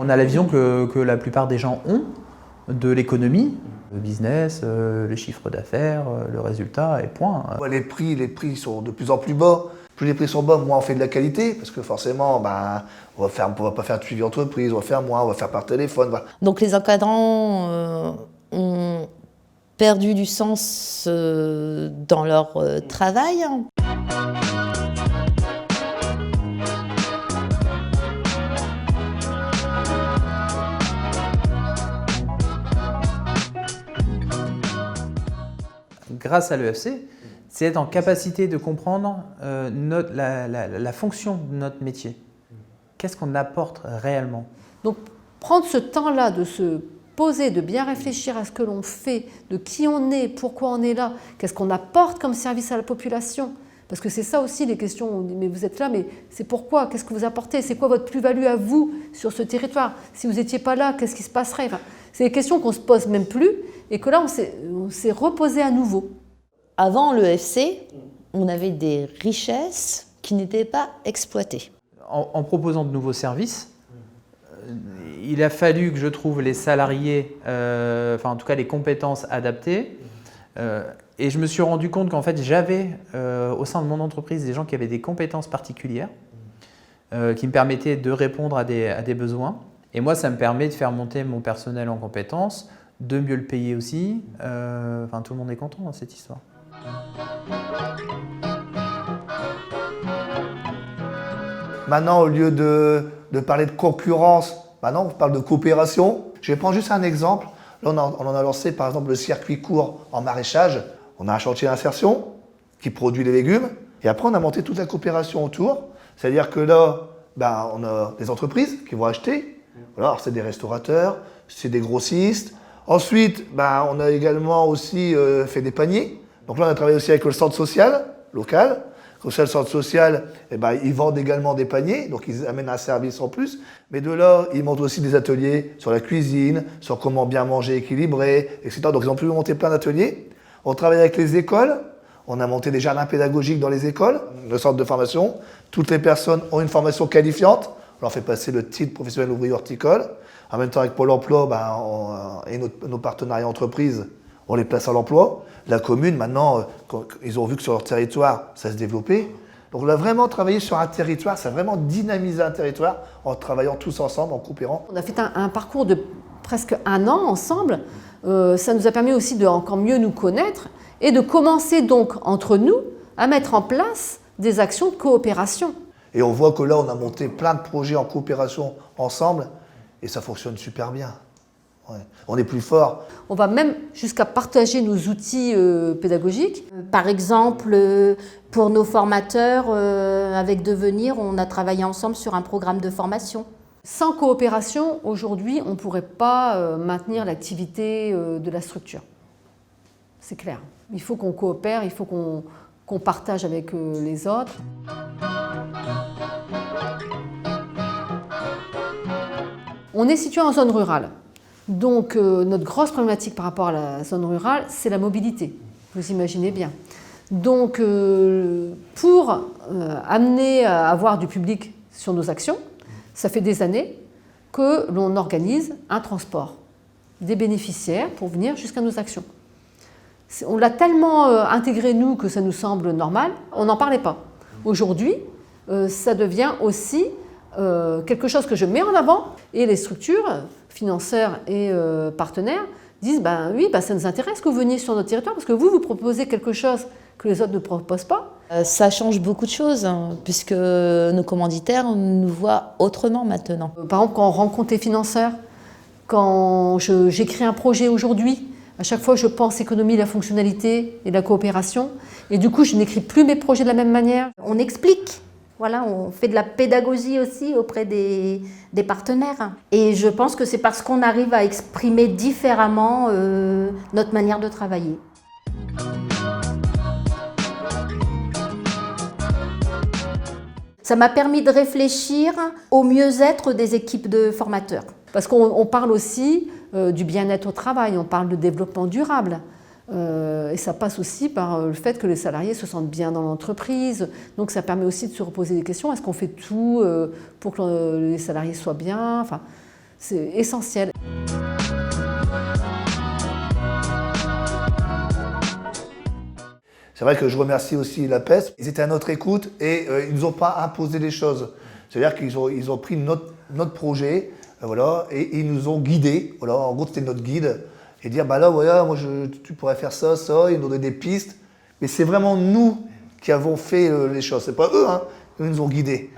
On a la vision que la plupart des gens ont de l'économie, le business, le chiffre d'affaires, le résultat et point. Les prix sont de plus en plus bas. Plus les prix sont bas, moins on fait de la qualité, parce que forcément, on va pas faire de suivi entreprise, on va faire par téléphone. Voilà. Donc les encadrants ont perdu du sens dans leur travail. Grâce à l'EFC, c'est être en capacité de comprendre la fonction de notre métier. Qu'est-ce qu'on apporte réellement? Donc prendre ce temps-là de se poser, de bien réfléchir à ce que l'on fait, de qui on est, pourquoi on est là, qu'est-ce qu'on apporte comme service à la population. Parce que c'est ça aussi les questions, mais vous êtes là, mais c'est pourquoi, qu'est-ce que vous apportez, c'est quoi votre plus-value à vous sur ce territoire? Si vous n'étiez pas là, qu'est-ce qui se passerait? Enfin, c'est des questions qu'on ne se pose même plus et que là on s'est reposé à nouveau. Avant l'EFC, on avait des richesses qui n'étaient pas exploitées. En proposant de nouveaux services, il a fallu que je trouve les salariés, enfin en tout cas les compétences adaptées. Et je me suis rendu compte qu'en fait j'avais au sein de mon entreprise des gens qui avaient des compétences particulières qui me permettaient de répondre à des besoins. Et moi, ça me permet de faire monter mon personnel en compétences, de mieux le payer aussi. Enfin, tout le monde est content dans cette histoire. Maintenant, au lieu de parler de concurrence, maintenant on parle de coopération. Je vais prendre juste un exemple. Là, on en a lancé par exemple le circuit court en maraîchage. On a un chantier d'insertion qui produit les légumes. Et après, on a monté toute la coopération autour. C'est-à-dire que là, on a des entreprises qui vont acheter. Voilà, alors c'est des restaurateurs, c'est des grossistes. Ensuite, on a également aussi fait des paniers. Donc là, on a travaillé aussi avec le centre social local. Comme ça, le centre social, ils vendent également des paniers, donc ils amènent un service en plus. Mais de là, ils montent aussi des ateliers sur la cuisine, sur comment bien manger équilibré, etc. Donc ils ont pu monter plein d'ateliers. On travaille avec les écoles. On a monté des jardins pédagogiques dans les écoles, le centre de formation. Toutes les personnes ont une formation qualifiante. On leur fait passer le titre professionnel ouvrier horticole. En même temps, avec Pôle emploi et nos partenariats entreprises, on les place à l'emploi. La commune, maintenant, ils ont vu que sur leur territoire, ça se développait. Donc on a vraiment travaillé sur un territoire, ça a vraiment dynamisé un territoire en travaillant tous ensemble, en coopérant. On a fait un parcours de presque 1 an ensemble. Ça nous a permis aussi de encore mieux nous connaître et de commencer donc entre nous à mettre en place des actions de coopération. Et on voit que là, on a monté plein de projets en coopération ensemble et ça fonctionne super bien. Ouais. On est plus fort. On va même jusqu'à partager nos outils pédagogiques. Par exemple, pour nos formateurs, avec Devenir, on a travaillé ensemble sur un programme de formation. Sans coopération, aujourd'hui, on ne pourrait pas maintenir l'activité de la structure. C'est clair. Il faut qu'on coopère, il faut qu'on partage avec les autres. On est situé en zone rurale. Donc notre grosse problématique par rapport à la zone rurale, c'est la mobilité. Vous imaginez bien. Donc pour amener à avoir du public sur nos actions, ça fait des années que l'on organise un transport des bénéficiaires pour venir jusqu'à nos actions. On l'a tellement intégré, nous, que ça nous semble normal, on n'en parlait pas. Aujourd'hui, ça devient aussi quelque chose que je mets en avant et les structures, financeurs et partenaires, disent oui, ça nous intéresse que vous veniez sur notre territoire parce que vous proposez quelque chose que les autres ne proposent pas. Ça change beaucoup de choses, puisque nos commanditaires nous voient autrement maintenant. Par exemple, quand on rencontre les financeurs, quand j'écris un projet aujourd'hui, à chaque fois je pense économie, la fonctionnalité et la coopération, et du coup je n'écris plus mes projets de la même manière. On explique, voilà, on fait de la pédagogie aussi auprès des partenaires. Et je pense que c'est parce qu'on arrive à exprimer différemment notre manière de travailler. Ça m'a permis de réfléchir au mieux-être des équipes de formateurs. Parce qu'on parle aussi du bien-être au travail, on parle de développement durable. Et ça passe aussi par le fait que les salariés se sentent bien dans l'entreprise. Donc ça permet aussi de se reposer des questions. Est-ce qu'on fait tout pour que les salariés soient bien? Enfin, C'est essentiel. C'est vrai que je remercie aussi la PES. Ils étaient à notre écoute et ils ne nous ont pas imposé des choses. C'est-à-dire qu'ils ont pris notre projet voilà, et ils nous ont guidés. Voilà, en gros, c'était notre guide. Et dire, bah là, voilà, moi, tu pourrais faire ça, ça. Ils nous donnaient des pistes. Mais c'est vraiment nous qui avons fait les choses. C'est pas eux, hein. Eux nous ont guidés.